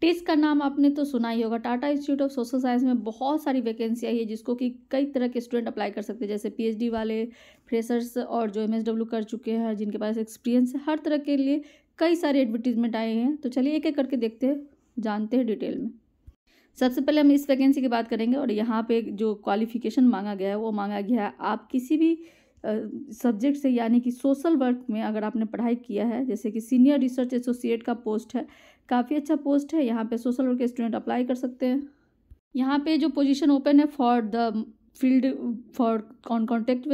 TISS का नाम आपने तो सुना ही होगा। Tata institute of social science में बहुत सारी वैकेंसी आई है जिसको कि कई तरह के स्टूडेंट अप्लाई कर सकते हैं, जैसे पीएचडी वाले, फ्रेशर्स और जो एमएसडब्ल्यू कर चुके हैं, जिनके पास एक्सपीरियंस है। हर तरह के लिए कई सारे एडवर्टीजमेंट आए हैं। तो चलिए एक एक करके देखते हैं, जानते हैं डिटेल में। सबसे पहले हम इस वैकेंसी की बात करेंगे और यहाँ पे जो क्वालिफिकेशन मांगा गया है वो मांगा गया है आप किसी भी सब्जेक्ट से, यानी कि सोशल वर्क में अगर आपने पढ़ाई किया है, जैसे कि सीनियर रिसर्च एसोसिएट का पोस्ट है, काफ़ी अच्छा पोस्ट है। यहाँ पे सोशल वर्क के स्टूडेंट अप्लाई कर सकते हैं। यहाँ पे जो पोजीशन ओपन है for the field for on contract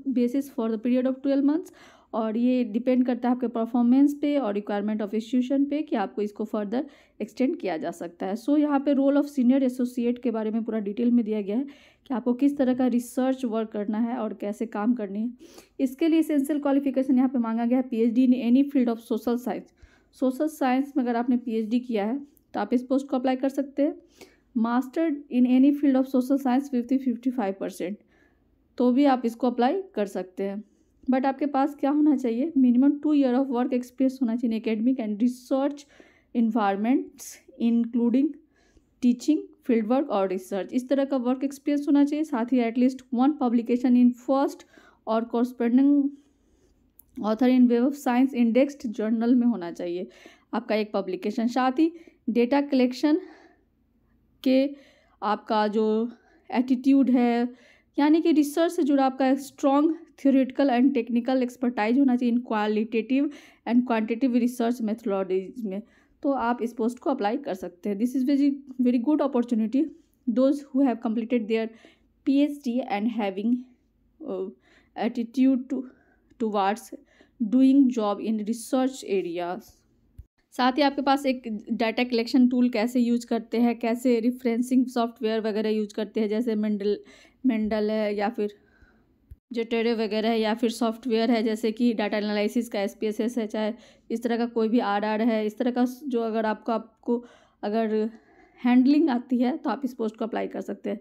basis for the period of 12 months, और ये डिपेंड करता है आपके परफॉर्मेंस पे और रिक्वायरमेंट ऑफ इंस्टीट्यूशन पे कि आपको इसको फर्दर एक्सटेंड किया जा सकता है। सो यहाँ पे रोल ऑफ सीनियर एसोसिएट के बारे में पूरा डिटेल में दिया गया है कि आपको किस तरह का रिसर्च वर्क करना है और कैसे काम करनी है। इसके लिए एसेंशियल क्वालिफिकेशन यहाँ पे मांगा गया है PhD in any field of social science. Social science में अगर आपने पीएचडी किया है तो आप इस पोस्ट को अप्लाई कर सकते हैं। Mastered in any field of social science 55% तो भी आप इसको अप्लाई कर सकते हैं। बट आपके पास क्या होना चाहिए, minimum 2 year of work experience होना चाहिए इन academic and research environments including teaching, field work और रिसर्च। इस तरह का वर्क एक्सपीरियंस होना चाहिए। साथ ही एटलीस्ट 1 पब्लिकेशन इन फर्स्ट और corresponding author in web of science indexed journal में होना चाहिए आपका एक पब्लिकेशन। साथ ही डेटा कलेक्शन के आपका जो एटीट्यूड है, यानी कि रिसर्च से जुड़ा आपका strong theoretical and technical expertise होना चाहिए इन qualitative and quantitative research methodologies में, तो आप इस पोस्ट को अप्लाई कर सकते हैं। This is very good opportunity those who have completed there PhD and having attitude towards doing job in research areas. साथ ही आपके पास एक डाटा कलेक्शन टूल कैसे यूज करते हैं, कैसे रिफरेंसिंग सॉफ्टवेयर वगैरह यूज करते हैं, जैसे मेंडल है या फिर जेटेरो वगैरह है, या फिर सॉफ्टवेयर है जैसे कि डाटा एनालिसिस का SPSS है, चाहे इस तरह का कोई भी RR है, इस तरह का जो अगर आपको अगर हैंडलिंग आती है तो आप इस पोस्ट को अप्लाई कर सकते हैं।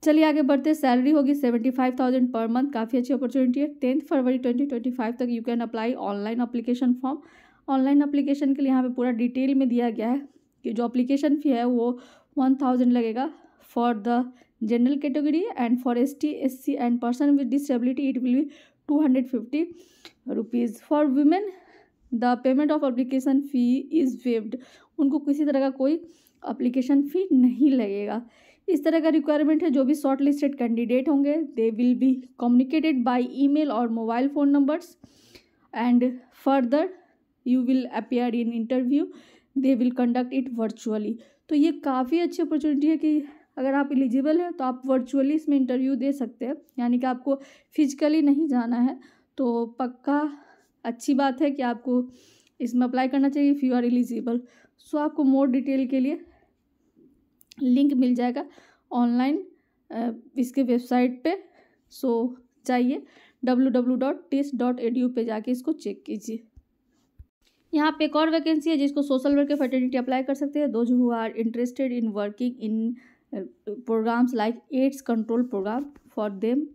चलिए आगे बढ़ते हैं। सैलरी होगी 75,000 पर मंथ, काफ़ी अच्छी अपॉर्चुनिटी है। 10 फरवरी 2025 तक you can apply online application form. Online application के लिए यहाँ पे पूरा डिटेल में दिया गया है कि जो अप्लीकेशन फ़ी है वो 1000 लगेगा for the general category and for ST SC and person with disability it will be 250 rupees. For women the payment of application fee is waived, उनको किसी तरह का कोई अप्लीकेशन फ़ी नहीं लगेगा। इस तरह का रिक्वायरमेंट है। जो भी शॉर्ट लिस्टेड कैंडिडेट होंगे they will be communicated by email और mobile phone numbers and further you will appear in interview, they will conduct it virtually. तो ये काफ़ी अच्छी अपॉर्चुनिटी है कि अगर आप एलिजिबल हैं तो आप वर्चुअली इसमें इंटरव्यू दे सकते हैं, यानी कि आपको फिजिकली नहीं जाना है। तो पक्का अच्छी बात है कि आपको इसमें अप्लाई करना चाहिए इफ़ यू आर एलिजिबल। सो आपको मोर डिटेल के लिए लिंक मिल जाएगा ऑनलाइन इसके वेबसाइट पे। सो जाइए www.tis.edu पे जाके इसको चेक कीजिए। यहाँ पे एक और वैकेंसी है जिसको सोशल वर्क के फर्टिलिटी अप्लाई कर सकते हैं। Those who are interested in working in programmes like AIDS control programme, for them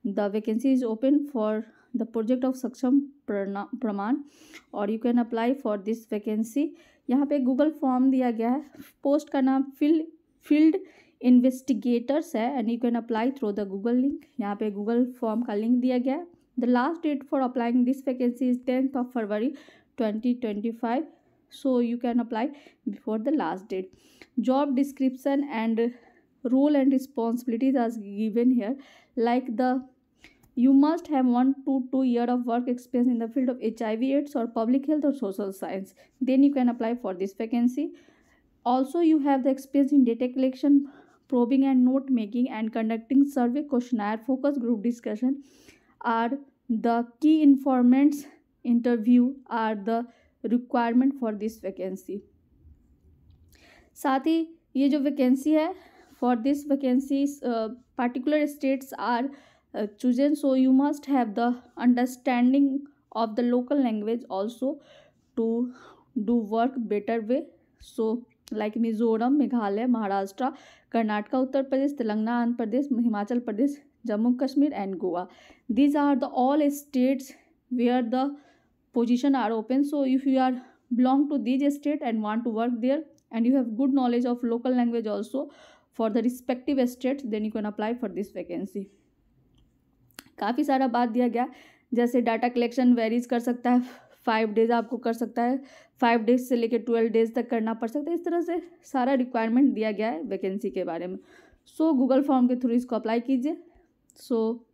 the vacancy is open for the project of Saksham Praman और you can apply for this vacancy. यहाँ पे Google form दिया गया है। Post का नाम field investigators है and you can apply through the Google link. यहाँ पे गूगल फॉर्म का लिंक दिया गया है। The last date for applying this vacancy is 10th February 2025, so you can apply before the last date. Job description and role and responsibilities are given here, like you must have 1 to 2 year of work experience in the field of HIV/AIDS or public health or social science, then you can apply for this vacancy. Also you have the experience in data collection, probing and note making and conducting survey, questionnaire, focus group discussion are the key informants. Interview are the requirement for this vacancy. साथ ही ये जो vacancy है for this vacancy particular states are chosen, so you must have the understanding of the local language also to do work better way. So like Mizoram, Meghalaya, Maharashtra, Karnataka, Uttar Pradesh, Telangana, Andhra Pradesh, Himachal Pradesh, Jammu Kashmir and Goa. These are the all states where the position are open. So if you are belong to these state and want to work there and you have good knowledge of local language also for the respective states, then you can apply for this vacancy. काफ़ी सारा बात दिया गया, जैसे data collection varies कर सकता है, 5 days आपको कर सकता है, 5 डेज से लेकर 12 डेज तक करना पड़ सकता है, इस तरह से सारा रिक्वायरमेंट दिया गया है वैकेंसी के बारे में। सो गूगल फॉर्म के थ्रू इसको अप्लाई कीजिए। So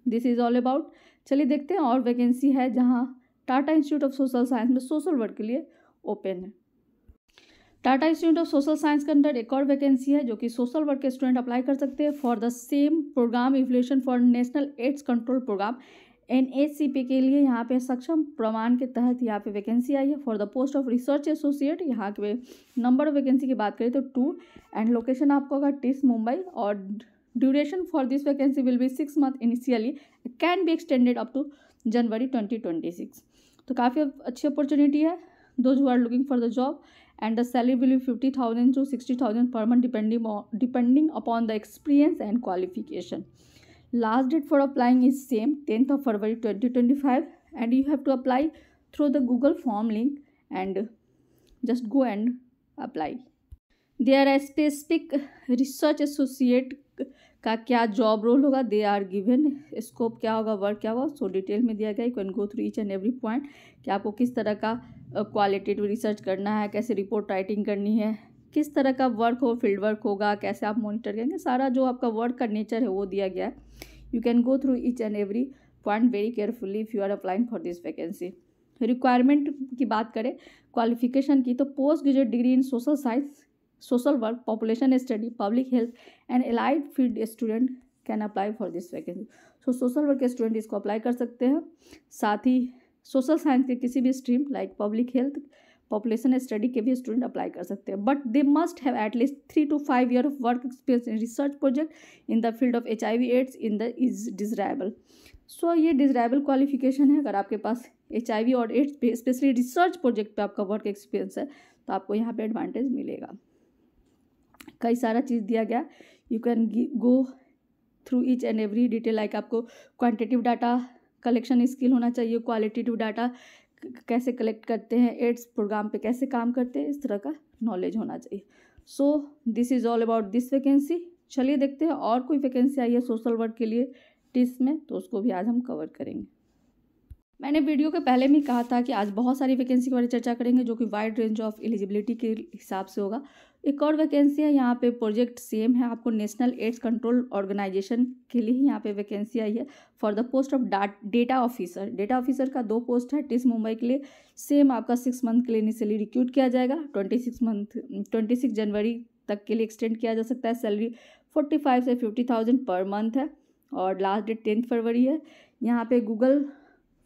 this is all about. चलिए देखते हैं और वैकेंसी है जहाँ Tata institute of social science में सोशल वर्क के लिए ओपन है। Tata institute of social science के अंदर एक और वैकेंसी है जो कि सोशल वर्क के स्टूडेंट अप्लाई कर सकते हैं for the same programme evolution for national AIDS control programme NACP के लिए। यहाँ पे सक्षम प्रमाण के तहत यहाँ पे वैकेंसी आई है for the post of research associate. यहाँ पे नंबर ऑफ वैकेंसी की बात करें तो 2 एंड लोकेशन आपको होगा टिस मुंबई, और duration for this vacancy will be 6 month initially, can be extended up to January 2026। तो काफ़ी अच्छी अपॉर्चुनिटी है those who are looking for the job, and the salary will be 50,000 to 60,000 per month depending upon the experience and qualification. Last date for applying is same 10th of February 2025, and you have to apply through the Google form link and just go and apply. There are specific research associate का क्या job role होगा, they are given, scope क्या होगा, work क्या होगा, सो detail में दिया गया। You can go through each and every point कि आपको किस तरह का क्वालिटेटिव रिसर्च करना है, कैसे रिपोर्ट राइटिंग करनी है, किस तरह का वर्क हो, फील्ड वर्क होगा, कैसे आप मॉनिटर करेंगे, सारा जो आपका वर्क का नेचर है वो दिया गया है। You can go through each and every point very carefully if you are applying for this vacancy. Requirement की बात करें क्वालिफिकेशन की, तो post graduate degree in social science, social work, population study, public health and allied field student can apply for this vacancy. So social work के student इसको apply कर सकते हैं। साथ ही सोशल साइंस के किसी भी stream like public health, population study के भी स्टूडेंट अप्लाई कर सकते हैं, but they must have at least 3 to 5 years of work experience in research project in the field of HIV AIDS in the is desirable. So ये desirable qualification है। अगर आपके पास HIV और AIDS पे स्पेशली रिसर्च प्रोजेक्ट पे आपका work experience है तो आपको यहाँ पे एडवांटेज मिलेगा। कई सारा चीज़ दिया गया, you can go through each and every detail, like आपको क्वांटिटेटिव डाटा कलेक्शन स्किल होना चाहिए, क्वालिटेटिव डाटा कैसे कलेक्ट करते हैं, एड्स प्रोग्राम पे कैसे काम करते हैं, इस तरह का नॉलेज होना चाहिए। सो this is all about this vacancy. चलिए देखते हैं और कोई वैकेंसी आई है सोशल वर्क के लिए टिस में, तो उसको भी आज हम कवर करेंगे। मैंने वीडियो के पहले में कहा था कि आज बहुत सारी वैकेंसी के बारे में चर्चा करेंगे जो कि वाइड रेंज ऑफ एलिजिबिलिटी के हिसाब से होगा। एक और वैकेंसी है, यहाँ पे प्रोजेक्ट सेम है, आपको नेशनल एड्स कंट्रोल ऑर्गेनाइजेशन के लिए ही यहाँ पे वैकेंसी आई है for the post of data officer. Data officer का 2 पोस्ट है टिस मुंबई के लिए। सेम आपका 6 मंथ के लिए इनिशियली रिक्रूट किया जाएगा, 26 जनवरी तक के लिए एक्सटेंड किया जा सकता है। सैलरी 45 से 50,000 पर मंथ है और लास्ट डेट 10 फरवरी है। यहाँ पे गूगल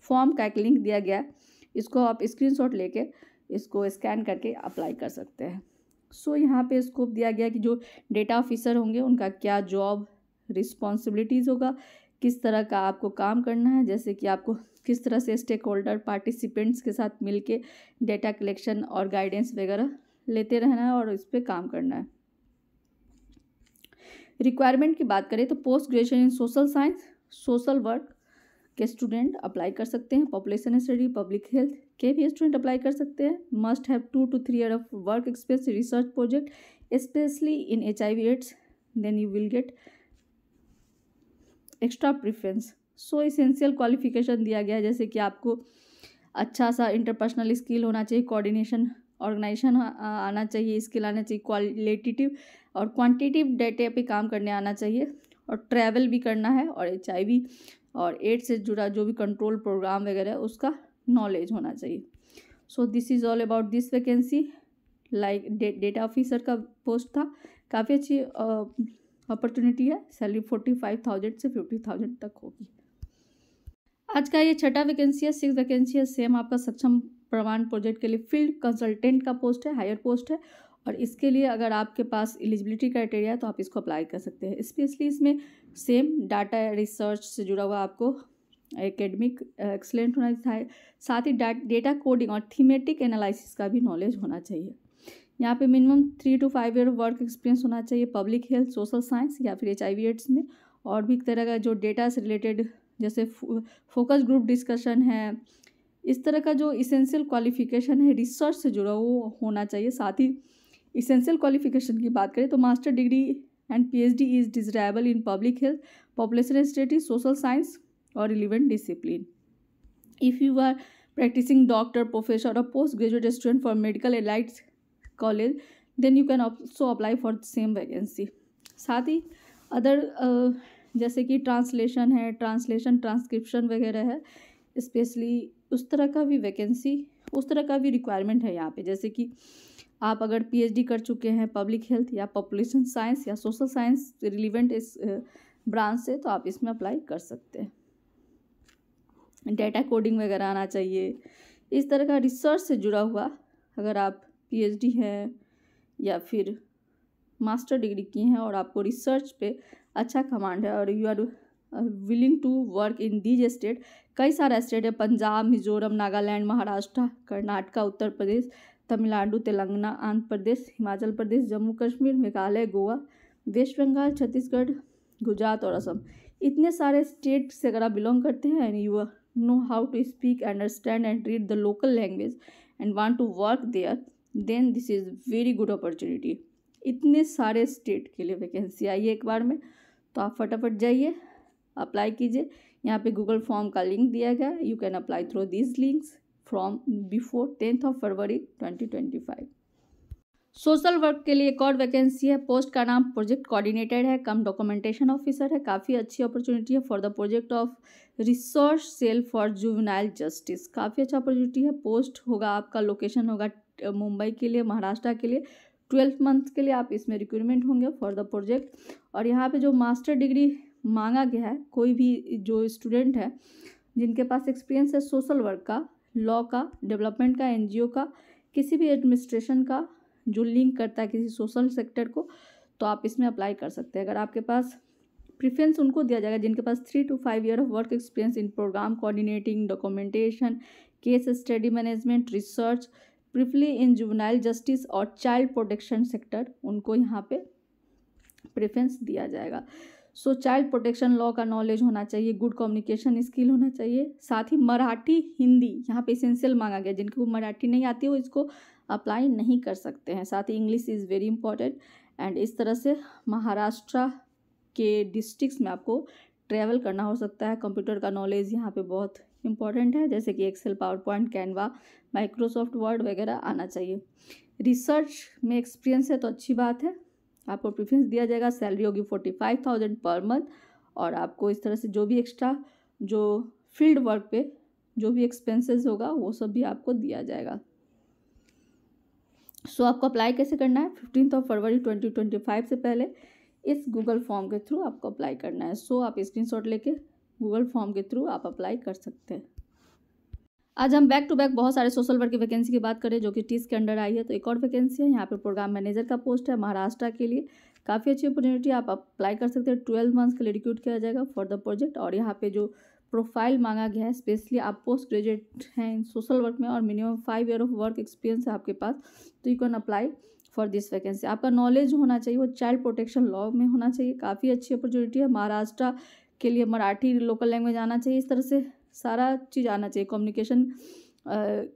फॉर्म का एक लिंक दिया गया है, इसको आप स्क्रीनशॉट लेके इसको स्कैन करके अप्लाई कर सकते हैं। सो यहाँ पे स्कोप दिया गया कि जो डेटा ऑफिसर होंगे उनका क्या जॉब रिस्पॉन्सिबिलिटीज़ होगा, किस तरह का आपको काम करना है, जैसे कि आपको किस तरह से स्टेक होल्डर पार्टिसिपेंट्स के साथ मिलके डेटा कलेक्शन और गाइडेंस वगैरह लेते रहना है और इस पर काम करना है। रिक्वायरमेंट की बात करें तो post graduation in social science, social work के स्टूडेंट अप्लाई कर सकते हैं, पॉपुलेशन स्टडी, पब्लिक हेल्थ के भी स्टूडेंट अप्लाई कर सकते हैं। Must have 2 to 3 years of work experience research project specially in HIV AIDS, then you will get extra preference. So essential qualification दिया गया है, जैसे कि आपको अच्छा सा इंटरपर्सनल स्किल होना चाहिए, कोऑर्डिनेशन ऑर्गेनाइजेशन आना चाहिए, स्किल आना चाहिए, क्वालिटेटिव और क्वांटिटेटिव डेटा पे काम करने आना चाहिए, और ट्रैवल भी करना है, और HIV और एड्स से जुड़ा जो भी कंट्रोल प्रोग्राम वगैरह है उसका नॉलेज होना चाहिए। सो this is all about this vacancy. Like data officer का पोस्ट था, काफ़ी अच्छी अपॉर्चुनिटी है। सैलरी 45,000 से 50,000 तक होगी। आज का ये छठा वैकेंसी है, 6 वैकेंसी है। सेम आपका सक्षम प्रमाण प्रोजेक्ट के लिए फील्ड कंसल्टेंट का पोस्ट है, हायर पोस्ट है, और इसके लिए अगर आपके पास एलिजिबिलिटी क्राइटेरिया है तो आप इसको अप्लाई कर सकते हैं। स्पेशली इसमें सेम डाटा रिसर्च से जुड़ा हुआ आपको एकेडमिक एक्सलेंट होना चाहिए, साथ ही डेटा कोडिंग और थीमेटिक एनालिसिस का भी नॉलेज होना चाहिए। यहाँ पे minimum 3 to 5 years work experience होना चाहिए पब्लिक हेल्थ, सोशल साइंस या फिर HIV AIDS में, और भी तरह का जो डेटा से रिलेटेड जैसे फोकस ग्रुप डिस्कशन है, इस तरह का जो इसेंशियल क्वालिफिकेशन है रिसर्च से जुड़ा वो होना चाहिए। साथ ही इसेंशियल क्वालिफिकेशन की बात करें तो master degree and PhD is desirable in public health, population studies, social science और relevant discipline. If you are practicing doctor, professor or postgraduate student for medical allied college, then you can also apply for the same vacancy. साथ ही other जैसे कि translation है, transcription वगैरह है, specially उस तरह का भी वैकेंसी, उस तरह का भी रिक्वायरमेंट है यहाँ पे. जैसे कि आप अगर PhD कर चुके हैं पब्लिक हेल्थ या पॉपुलेशन साइंस या सोशल साइंस रिलीवेंट इस ब्रांच से, तो आप इसमें अप्लाई कर सकते हैं. डेटा कोडिंग वगैरह आना चाहिए. इस तरह का रिसर्च से जुड़ा हुआ अगर आप PhD है या फिर मास्टर डिग्री की हैं और आपको रिसर्च पे अच्छा कमांड है और you are willing to work in these state, कई सारा स्टेट है, पंजाब, मिजोरम, नागालैंड, महाराष्ट्र, कर्नाटका, उत्तर प्रदेश, तमिलनाडु, तेलंगाना, आंध्र प्रदेश, हिमाचल प्रदेश, जम्मू कश्मीर, मेघालय, गोवा, वेस्ट बंगाल, छत्तीसगढ़, गुजरात और असम. इतने सारे स्टेट से अगर आप बिलोंग करते हैं and you know how to speak, understand and read the local language and want to work there, then this is very good opportunity. इतने सारे स्टेट के लिए वैकेंसी आई है एक बार में, तो आप फटाफट जाइए अप्लाई कीजिए. यहाँ पे गूगल फॉर्म का लिंक दिया गया है. You can apply through this links from before 10th of February 2025. Social work के लिए एक और वैकेंसी है. पोस्ट का नाम प्रोजेक्ट कोऑर्डिनेटर है कम डॉक्यूमेंटेशन ऑफिसर है. काफ़ी अच्छी अपॉर्चुनिटी है for the project of resource cell for juvenile justice. काफ़ी अच्छा अपॉर्चुनिटी है. पोस्ट होगा आपका, लोकेशन होगा मुंबई के लिए, महाराष्ट्र के लिए. 12 मंथ के लिए आप इसमें रिक्रूटमेंट होंगे फॉर द प्रोजेक्ट. और यहाँ पे जो मास्टर डिग्री मांगा गया है, कोई भी जो स्टूडेंट है जिनके पास एक्सपीरियंस है सोशल वर्क का, लॉ का, डेवलपमेंट का, NGO का, किसी भी एडमिनिस्ट्रेशन का जो लिंक करता है किसी सोशल सेक्टर को, तो आप इसमें अप्लाई कर सकते हैं. अगर आपके पास प्रेफरेंस उनको दिया जाएगा जिनके पास 3 to 5 year of work experience in program coordinating, documentation, case study management, research, preferably in juvenile justice और चाइल्ड प्रोटेक्शन सेक्टर, उनको यहाँ पे प्रेफरेंस दिया जाएगा. सो चाइल्ड प्रोटेक्शन लॉ का नॉलेज होना चाहिए, गुड कम्युनिकेशन स्किल होना चाहिए. साथ ही मराठी, हिंदी यहाँ पे एसेंशियल मांगा गया. जिनको मराठी नहीं आती वो इसको अप्लाई नहीं कर सकते हैं. साथ ही English is very important. And इस तरह से महाराष्ट्र के डिस्ट्रिक्ट्स में आपको ट्रैवल करना हो सकता है. कंप्यूटर का नॉलेज यहाँ पे बहुत इंपॉर्टेंट है, जैसे कि Excel, PowerPoint, Canva, Microsoft Word वगैरह आना चाहिए. रिसर्च में एक्सपीरियंस है तो अच्छी बात है, आपको प्रेफरेंस दिया जाएगा. सैलरी होगी 45,000 पर मंथ. और आपको इस तरह से जो भी एक्स्ट्रा जो फील्ड वर्क पे जो भी एक्सपेंसेस होगा वो सब भी आपको दिया जाएगा. सो आपको अप्लाई कैसे करना है? 15th of February 2025 से पहले इस गूगल फॉर्म के थ्रू आपको अप्लाई करना है. सो आप स्क्रीनशॉट लेके गूगल फॉर्म के थ्रू आप अप्लाई कर सकते हैं. आज हम बैक टू बैक बहुत सारे सोशल वर्क की वैकेंसी की बात करें जो कि टीस के अंडर आई है. तो एक और वैकेंसी है यहाँ पे प्रोग्राम मैनेजर का पोस्ट है महाराष्ट्र के लिए. काफ़ी अच्छी अपॉर्चुनिटी, आप अप्लाई कर सकते हैं. 12 मंथ्स के लिए रिक्रूट किया जाएगा फॉर द प्रोजेक्ट. और यहाँ पे जो प्रोफाइल मांगा गया है, स्पेशली आप पोस्ट ग्रेजुएट हैं इन सोशल वर्क में और minimum 5 year of work experience है आपके पास, तो you can apply for this vacancy. आपका नॉलेज होना चाहिए वो चाइल्ड प्रोटेक्शन लॉ में होना चाहिए. काफ़ी अच्छी अपॉर्चुनिटी है. महाराष्ट्र के लिए मराठी लोकल लैंग्वेज आना चाहिए. इस तरह से सारा चीज़ आना चाहिए. कम्युनिकेशन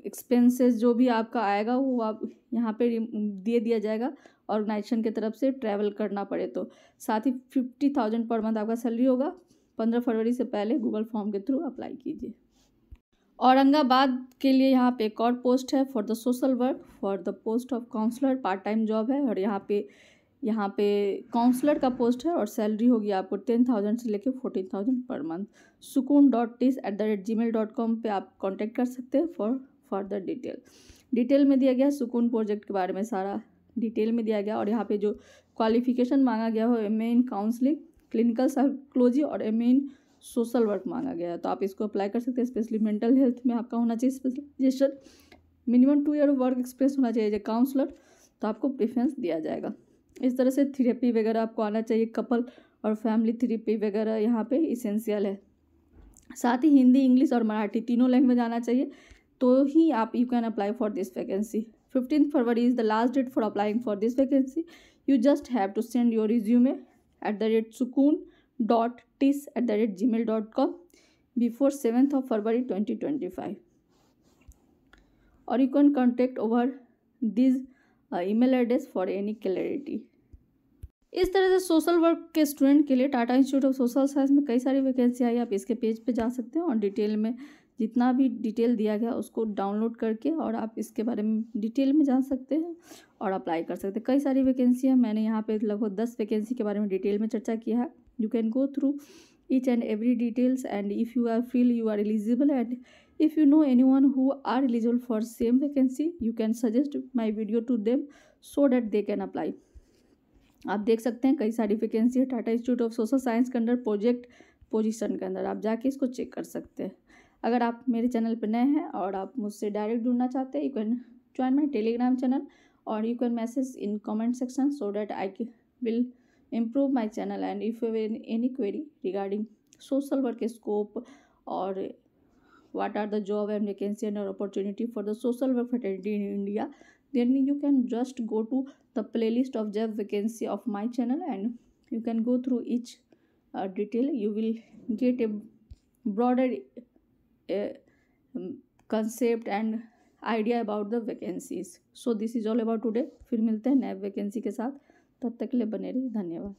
एक्सपेंसेस जो भी आपका आएगा वो आप यहाँ पे दे दिया जाएगा ऑर्गेनाइजेशन की तरफ से, ट्रैवल करना पड़े तो. साथ ही 50,000 पर मंथ आपका सैलरी होगा. 15 फरवरी से पहले गूगल फॉर्म के थ्रू अप्लाई कीजिए. औरंगाबाद के लिए यहाँ पे एक और पोस्ट है for the social work, for the post of counsellor. Part time job है और यहाँ पे काउंसलर का पोस्ट है और सैलरी होगी आपको 10,000 से लेकर 14,000 पर मंथ. sukun.tis@gmail.com पे आप कांटेक्ट कर सकते हैं फॉर फर्दर डिटेल में दिया गया. सुकून प्रोजेक्ट के बारे में सारा डिटेल में दिया गया. और यहाँ पे जो क्वालिफिकेशन मांगा गया हो MA इन काउंसलिंग, क्लिनिकल साइकोलॉजी और MA इन सोशल वर्क मांगा गया है. तो आप इसको अप्लाई कर सकते हैं. स्पेशली मेंटल हेल्थ में आपका होना चाहिए specialisation. Minimum 2 year work experience होना चाहिए एज काउंसलर, तो आपको प्रेफरेंस दिया जाएगा. इस तरह से थेरेपी वगैरह आपको आना चाहिए. कपल और फैमिली थेरेपी वगैरह यहाँ पे इसेंशियल है. साथ ही हिंदी, इंग्लिश और मराठी तीनों लैंग्वेज आना चाहिए, तो ही आप you can apply for this vacancy. 15th February is the last date for applying for this vacancy. You just have to send your resume @sukun.tis@gmail.com before 7th of February 2025. और you can contact over this email address for any clarity. इस तरह से social work के student के लिए Tata institute of social science में कई सारी वैकेंसी आई। आप इसके पेज पे जा सकते हैं और डिटेल में जितना भी डिटेल दिया गया उसको डाउनलोड करके और आप इसके बारे में डिटेल में जान सकते हैं और अप्लाई कर सकते हैं। कई सारी वैकेंसी है, मैंने यहाँ पे लगभग 10 वैकेंसी के बारे में डिटेल में चर्चा किया है। You can go through each and every details, and if you are feel you are eligible and if you know anyone who are eligible for same vacancy, you can suggest my video to them so that they can apply। आप देख सकते हैं कई सारी vacancy है Tata institute of social science के अंदर project position के अंदर, आप जाके इसको चेक कर सकते हैं। अगर आप मेरे चैनल पर नए हैं और आप मुझसे डायरेक्ट जुड़ना चाहते हैं, you can join my Telegram channel और you can message in comment section so that I will improve my channel। and if you have any query regarding social work scope or what are the job and vacancy and opportunity for the social work fraternity in India, then you can just go to the playlist of job vacancy of my channel and you can go through each detail। You will get a broader concept and idea about the vacancies। so this is all about today। फिर मिलते हैं नए vacancy के साथ, तब तक के लिए बने रहिए। धन्यवाद।